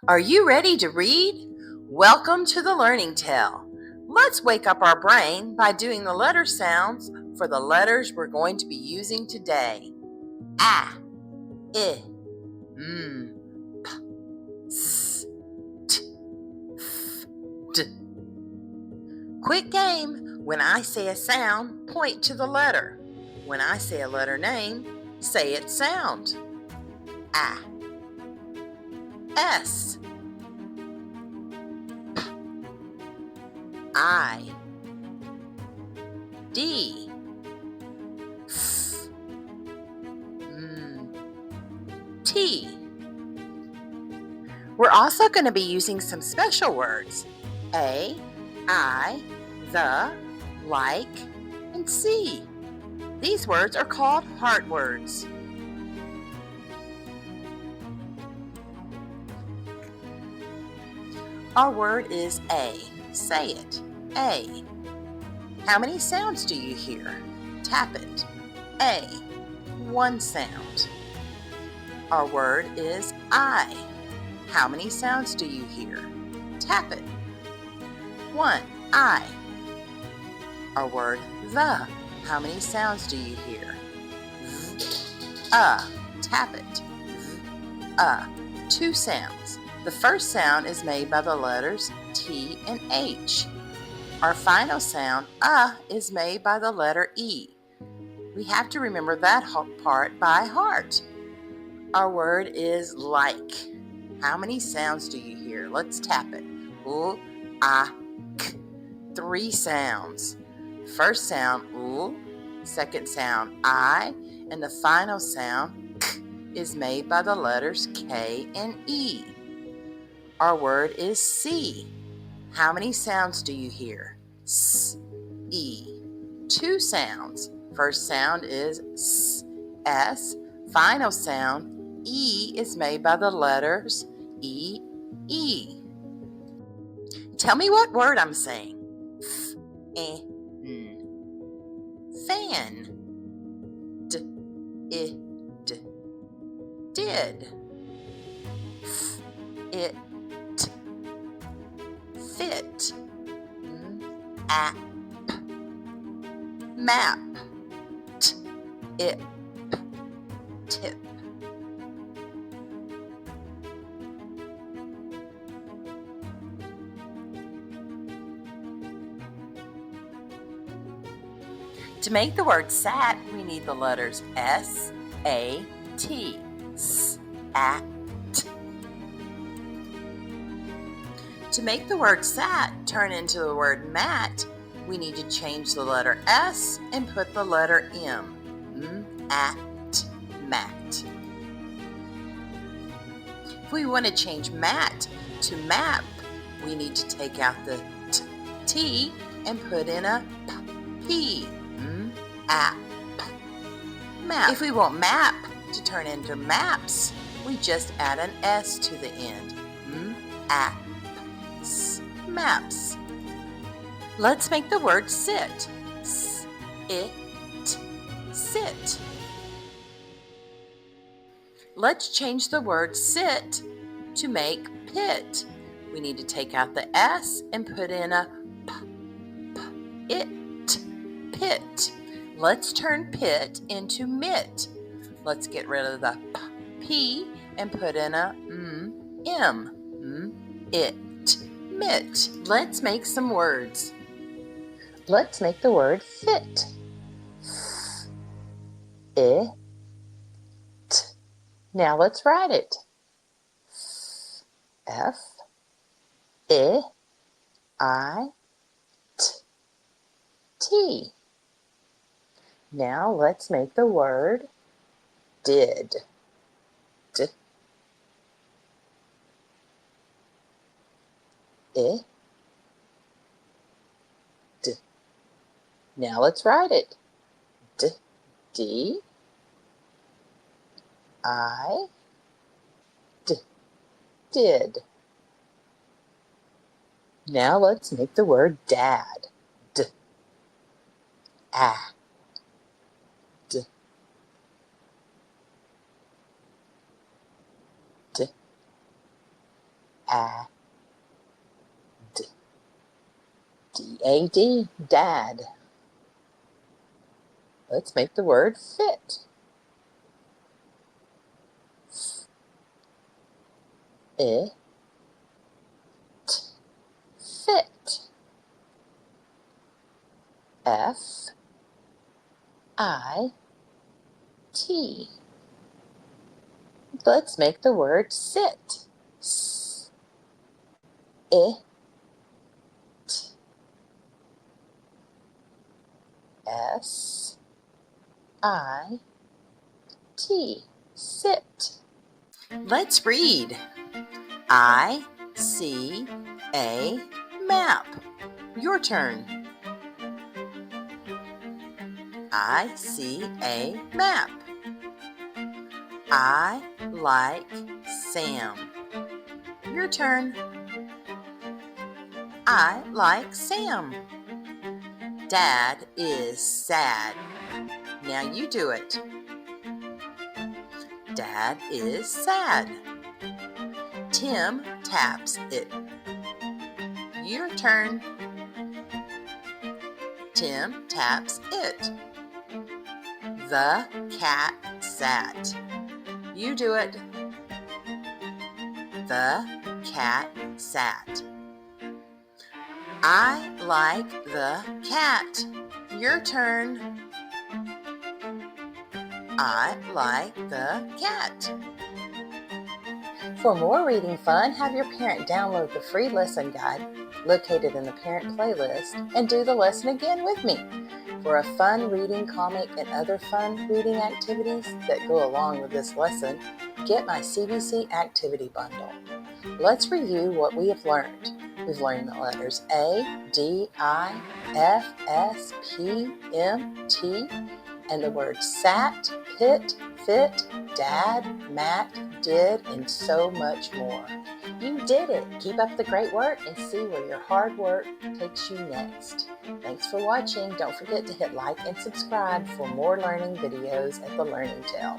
Are you ready to read? Welcome to the Learning Tale. Let's wake up our brain by doing the letter sounds for the letters we're going to be using today. A, I, M, P, S, T, F, D. Quick game. When I say a sound, point to the letter. When I say a letter name, say its sound. A, S, I, D, F, T. We're also going to be using some special words. A, I, the, like, and C. These words are called heart words. Our word is A. Say it. A. How many sounds do you hear? Tap it. A. One sound. Our word is I. How many sounds do you hear? Tap it. One. I. Our word the. How many sounds do you hear? Tap it. Two sounds. The first sound is made by the letters T and H. Our final sound, is made by the letter E. We have to remember that part by heart. Our word is like. How many sounds do you hear? Let's tap it. U, k. Three sounds. First sound, u. Second sound, I. And the final sound, k, is made by the letters K and E. Our word is C. How many sounds do you hear? S, E. Two sounds. First sound is S. Final sound, E, is made by the letters E, E. Tell me what word I'm saying. F, N. Fan. D, I, d. Did. F, it. Fit. App. Map. T, it. Tip. To make the word sat, we need the letters S, A, T. S-at. To make the word sat turn into the word mat, we need to change the letter S and put the letter M. At, mat. If we want to change mat to map, we need to take out the T and put in a P. App. Map. If we want map to turn into maps, we just add an S to the end. Apps. Maps. Let's make the word sit. S-it. Sit. Let's change the word sit to make pit. We need to take out the S and put in a it. Pit. Let's turn pit into mit. Let's get rid of the P and put in a M. It. Mit. Let's make some words. Let's make the word fit. It. Now let's write it. F. I. I. T. Now let's make the word did. D. I. D. Now let's write it. D. D. I. D. Did. Now let's make the word dad. D. Ah. D. D. A, D, D-A-D, dad. Let's make the word fit. It, fit. F, I, T. Let's make the word sit. S, it, S, I, T. Sit. Let's read. I see a map. Your turn. I see a map. I like Sam. Your turn. I like Sam. Dad is sad. Now you do it. Dad is sad. Tim taps it. Your turn. Tim taps it. The cat sat. You do it. The cat sat. I like the cat. Your turn. I like the cat. For more reading fun, have your parent download the free lesson guide located in the parent playlist and do the lesson again with me. For a fun reading comic and other fun reading activities that go along with this lesson, get my CBC activity bundle. Let's review what we have learned. We've learned the letters A, D, I, F, S, P, M, T, and the words sat, pit, fit, dad, mat, did, and so much more. You did it! Keep up the great work and see where your hard work takes you next. Thanks for watching. Don't forget to hit like and subscribe for more learning videos at The Learning Tale.